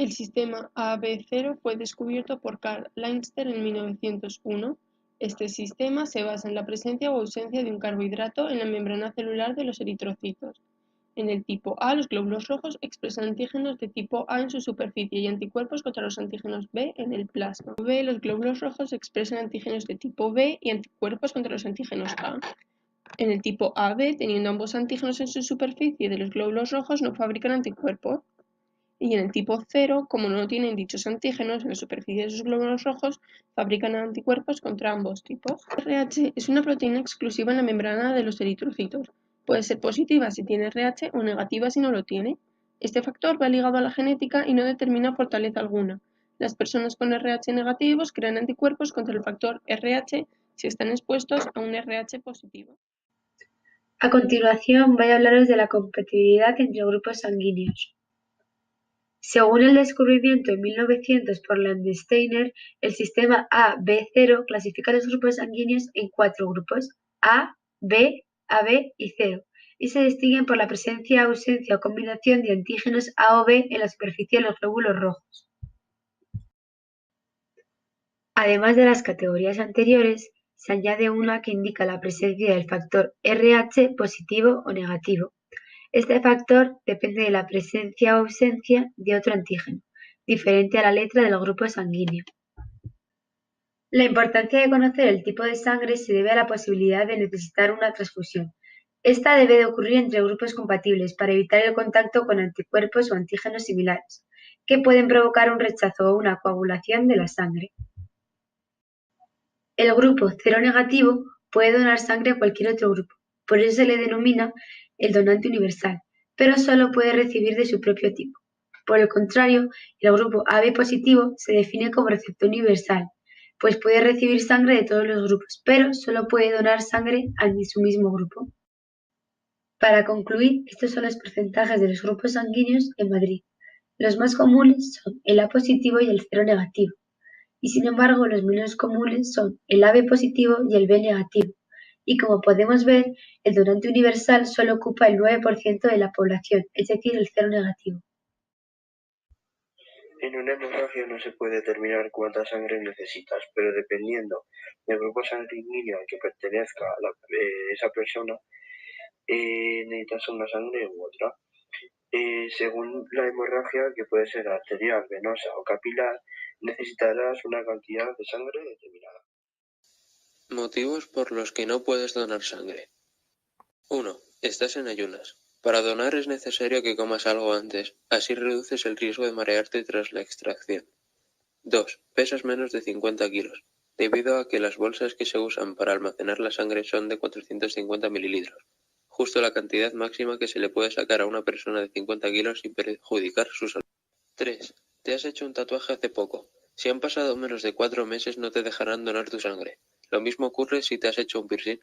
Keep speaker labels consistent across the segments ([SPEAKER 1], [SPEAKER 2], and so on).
[SPEAKER 1] El sistema AB0 fue descubierto por Karl Leinster en 1901. Este sistema se basa en la presencia o ausencia de un carbohidrato en la membrana celular de los eritrocitos. En el tipo A, los glóbulos rojos expresan antígenos de tipo A en su superficie y anticuerpos contra los antígenos B en el plasma. En B, los glóbulos rojos expresan antígenos de tipo B y anticuerpos contra los antígenos A. En el tipo AB, teniendo ambos antígenos en su superficie de los glóbulos rojos, no fabrican anticuerpos. Y en el tipo 0, como no tienen dichos antígenos en la superficie de sus glóbulos rojos, fabrican anticuerpos contra ambos tipos. RH es una proteína exclusiva en la membrana de los eritrocitos. Puede ser positiva si tiene RH o negativa si no lo tiene. Este factor va ligado a la genética y no determina fortaleza alguna. Las personas con RH negativos crean anticuerpos contra el factor RH si están expuestos a un RH positivo.
[SPEAKER 2] A continuación voy a hablaros de la compatibilidad entre grupos sanguíneos. Según el descubrimiento en 1900 por Landsteiner, el sistema AB0 clasifica los grupos sanguíneos en 4 grupos: A, B, AB y 0, y se distinguen por la presencia, ausencia o combinación de antígenos A o B en la superficie de los glóbulos rojos. Además de las categorías anteriores, se añade una que indica la presencia del factor RH positivo o negativo. Este factor depende de la presencia o ausencia de otro antígeno, diferente a la letra del grupo sanguíneo. La importancia de conocer el tipo de sangre se debe a la posibilidad de necesitar una transfusión. Esta debe de ocurrir entre grupos compatibles para evitar el contacto con anticuerpos o antígenos similares, que pueden provocar un rechazo o una coagulación de la sangre. El grupo cero negativo puede donar sangre a cualquier otro grupo, por eso se le denomina el donante universal, pero solo puede recibir de su propio tipo. Por el contrario, el grupo AB positivo se define como receptor universal, pues puede recibir sangre de todos los grupos, pero solo puede donar sangre a su mismo grupo. Para concluir, estos son los porcentajes de los grupos sanguíneos en Madrid. Los más comunes son el A positivo y el cero negativo, y sin embargo los menos comunes son el AB positivo y el B negativo, y como podemos ver, el donante universal solo ocupa el 9% de la población, es decir, el cero negativo.
[SPEAKER 3] En una hemorragia no se puede determinar cuánta sangre necesitas, pero dependiendo del grupo sanguíneo al que pertenezca esa persona, necesitas una sangre u otra. Según la hemorragia, que puede ser arterial, venosa o capilar, necesitarás una cantidad de sangre determinada.
[SPEAKER 4] Motivos por los que no puedes donar sangre. 1. Estás en ayunas. Para donar es necesario que comas algo antes, así reduces el riesgo de marearte tras la extracción. 2. Pesas menos de 50 kilos, debido a que las bolsas que se usan para almacenar la sangre son de 450 mililitros, justo la cantidad máxima que se le puede sacar a una persona de 50 kilos sin perjudicar su salud. 3. Te has hecho un tatuaje hace poco. Si han pasado menos de 4 meses no te dejarán donar tu sangre. Lo mismo ocurre si te has hecho un piercing.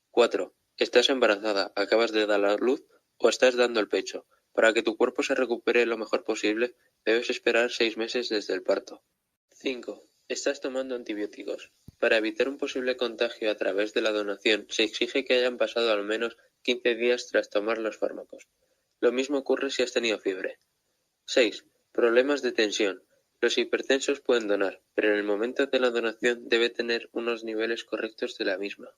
[SPEAKER 4] 4. Estás embarazada, acabas de dar a luz o estás dando el pecho. Para que tu cuerpo se recupere lo mejor posible, debes esperar 6 meses desde el parto. 5. Estás tomando antibióticos. Para evitar un posible contagio a través de la donación, se exige que hayan pasado al menos 15 días tras tomar los fármacos. Lo mismo ocurre si has tenido fiebre. 6. Problemas de tensión. Los hipertensos pueden donar, pero en el momento de la donación debe tener unos niveles correctos de la misma.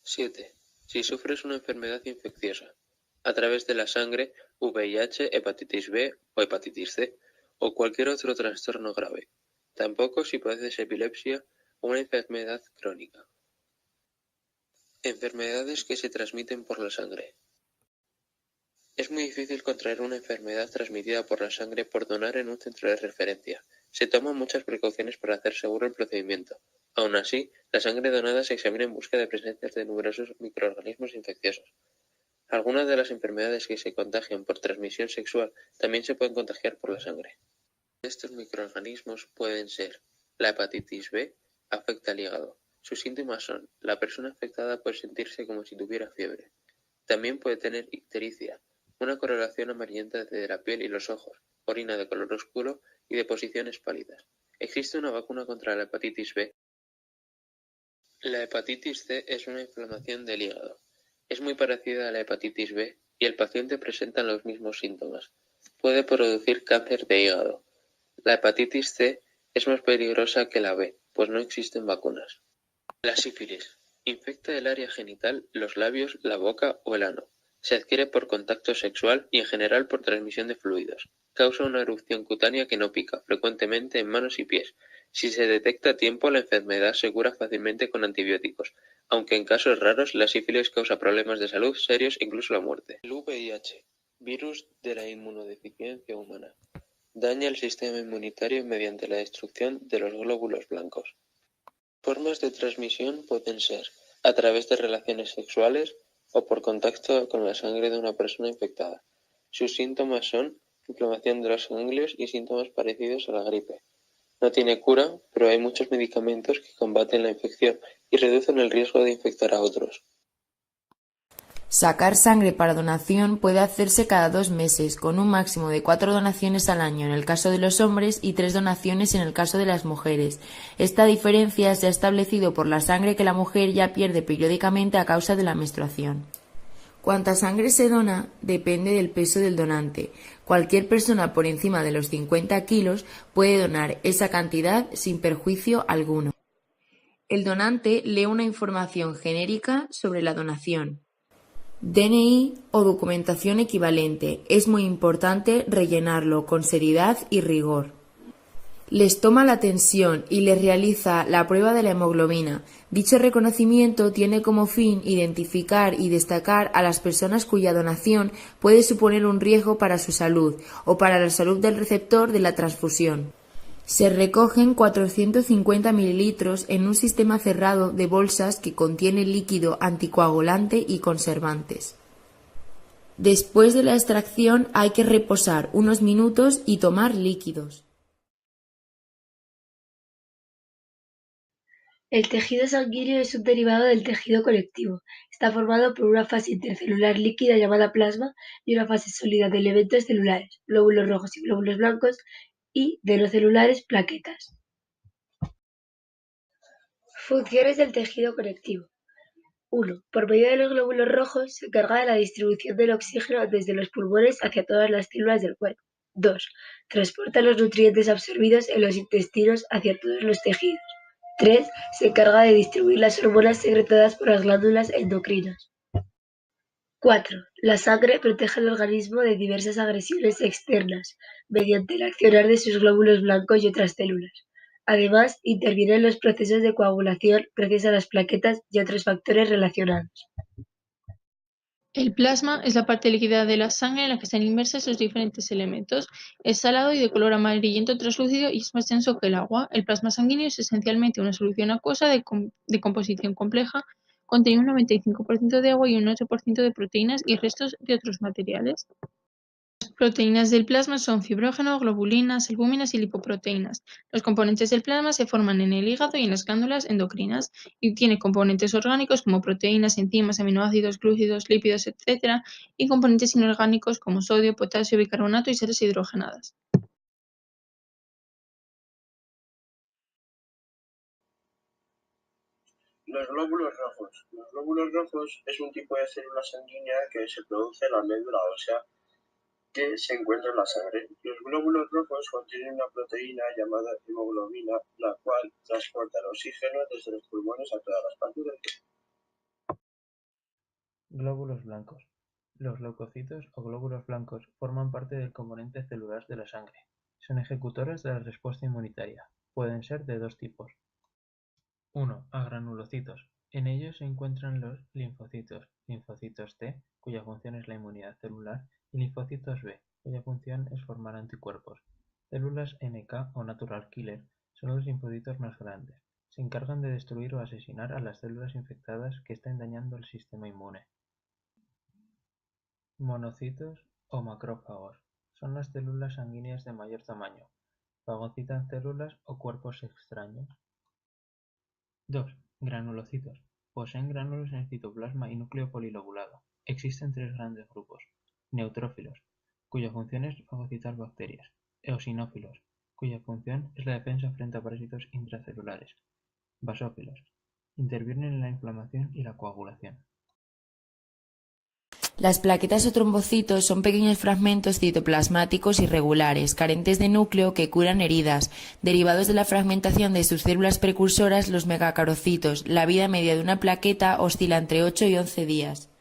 [SPEAKER 4] 7. Si sufres una enfermedad infecciosa, a través de la sangre, VIH, hepatitis B o hepatitis C, o cualquier otro trastorno grave. Tampoco si padeces epilepsia o una enfermedad crónica. Enfermedades que se transmiten por la sangre. Es muy difícil contraer una enfermedad transmitida por la sangre por donar en un centro de referencia. Se toman muchas precauciones para hacer seguro el procedimiento. Aún así, la sangre donada se examina en busca de presencias de numerosos microorganismos infecciosos. Algunas de las enfermedades que se contagian por transmisión sexual también se pueden contagiar por la sangre. Estos microorganismos pueden ser: la hepatitis B afecta al hígado. Sus síntomas son: la persona afectada puede sentirse como si tuviera fiebre. También puede tener ictericia, una coloración amarillenta de la piel y los ojos, orina de color oscuro y deposiciones pálidas. Existe una vacuna contra la hepatitis B. La hepatitis C es una inflamación del hígado. Es muy parecida a la hepatitis B y el paciente presenta los mismos síntomas. Puede producir cáncer de hígado. La hepatitis C es más peligrosa que la B, pues no existen vacunas. La sífilis. Infecta el área genital, los labios, la boca o el ano. Se adquiere por contacto sexual y en general por transmisión de fluidos. Causa una erupción cutánea que no pica, frecuentemente en manos y pies. Si se detecta a tiempo, la enfermedad se cura fácilmente con antibióticos, aunque en casos raros la sífilis causa problemas de salud serios e incluso la muerte. El VIH, virus de la inmunodeficiencia humana. Daña el sistema inmunitario mediante la destrucción de los glóbulos blancos. Formas de transmisión pueden ser a través de relaciones sexuales o por contacto con la sangre de una persona infectada. Sus síntomas son inflamación de los ganglios y síntomas parecidos a la gripe. No tiene cura, pero hay muchos medicamentos que combaten la infección y reducen el riesgo de infectar a otros.
[SPEAKER 5] Sacar sangre para donación puede hacerse cada 2 meses, con un máximo de 4 donaciones al año en el caso de los hombres y 3 donaciones en el caso de las mujeres. Esta diferencia se ha establecido por la sangre que la mujer ya pierde periódicamente a causa de la menstruación. Cuánta sangre se dona depende del peso del donante. Cualquier persona por encima de los 50 kilos puede donar esa cantidad sin perjuicio alguno. El donante lee una información genérica sobre la donación. DNI o documentación equivalente. Es muy importante rellenarlo con seriedad y rigor. Les toma la tensión y les realiza la prueba de la hemoglobina. Dicho reconocimiento tiene como fin identificar y destacar a las personas cuya donación puede suponer un riesgo para su salud o para la salud del receptor de la transfusión. Se recogen 450 mililitros en un sistema cerrado de bolsas que contiene líquido anticoagulante y conservantes. Después de la extracción hay que reposar unos minutos y tomar líquidos.
[SPEAKER 2] El tejido sanguíneo es un derivado del tejido conectivo. Está formado por una fase intercelular líquida llamada plasma y una fase sólida de elementos celulares, glóbulos rojos y glóbulos blancos, y de no celulares, plaquetas. Funciones del tejido conectivo. 1. Por medio de los glóbulos rojos se encarga de la distribución del oxígeno desde los pulmones hacia todas las células del cuerpo. 2. Transporta los nutrientes absorbidos en los intestinos hacia todos los tejidos. 3. Se encarga de distribuir las hormonas secretadas por las glándulas endocrinas. 4. La sangre protege al organismo de diversas agresiones externas mediante el accionar de sus glóbulos blancos y otras células. Además, interviene en los procesos de coagulación gracias a las plaquetas y otros factores relacionados.
[SPEAKER 1] El plasma es la parte líquida de la sangre en la que están inmersos sus diferentes elementos. Es salado y de color amarillento translúcido y es más denso que el agua. El plasma sanguíneo es esencialmente una solución acuosa de composición compleja. Contiene un 95% de agua y un 8% de proteínas y restos de otros materiales. Las proteínas del plasma son fibrógeno, globulinas, albúminas y lipoproteínas. Los componentes del plasma se forman en el hígado y en las glándulas endocrinas y tiene componentes orgánicos como proteínas, enzimas, aminoácidos, glúcidos, lípidos, etc. y componentes inorgánicos como sodio, potasio, bicarbonato y sales hidrogenadas.
[SPEAKER 3] Los glóbulos rojos. Los glóbulos rojos es un tipo de célula sanguínea que se produce en la médula ósea que se encuentra en la sangre. Los glóbulos rojos contienen una proteína llamada hemoglobina, la cual transporta el oxígeno desde los pulmones a todas las partes del cuerpo.
[SPEAKER 6] Glóbulos blancos. Los leucocitos o glóbulos blancos forman parte del componente celular de la sangre. Son ejecutores de la respuesta inmunitaria. Pueden ser de 2 tipos. 1. Agranulocitos. En ellos se encuentran los linfocitos, linfocitos T, cuya función es la inmunidad celular, y linfocitos B, cuya función es formar anticuerpos. Células NK o natural killer son los linfocitos más grandes. Se encargan de destruir o asesinar a las células infectadas que estén dañando el sistema inmune. Monocitos o macrófagos son las células sanguíneas de mayor tamaño. Fagocitan células o cuerpos extraños. 2. Granulocitos. Poseen gránulos en el citoplasma y núcleo polilobulado. Existen 3 grandes grupos. Neutrófilos, cuya función es fagocitar bacterias. Eosinófilos, cuya función es la defensa frente a parásitos intracelulares. Basófilos, intervienen en la inflamación y la coagulación.
[SPEAKER 5] Las plaquetas o trombocitos son pequeños fragmentos citoplasmáticos irregulares, carentes de núcleo, que curan heridas, derivados de la fragmentación de sus células precursoras, los megacarocitos. La vida media de una plaqueta oscila entre 8 y 11 días.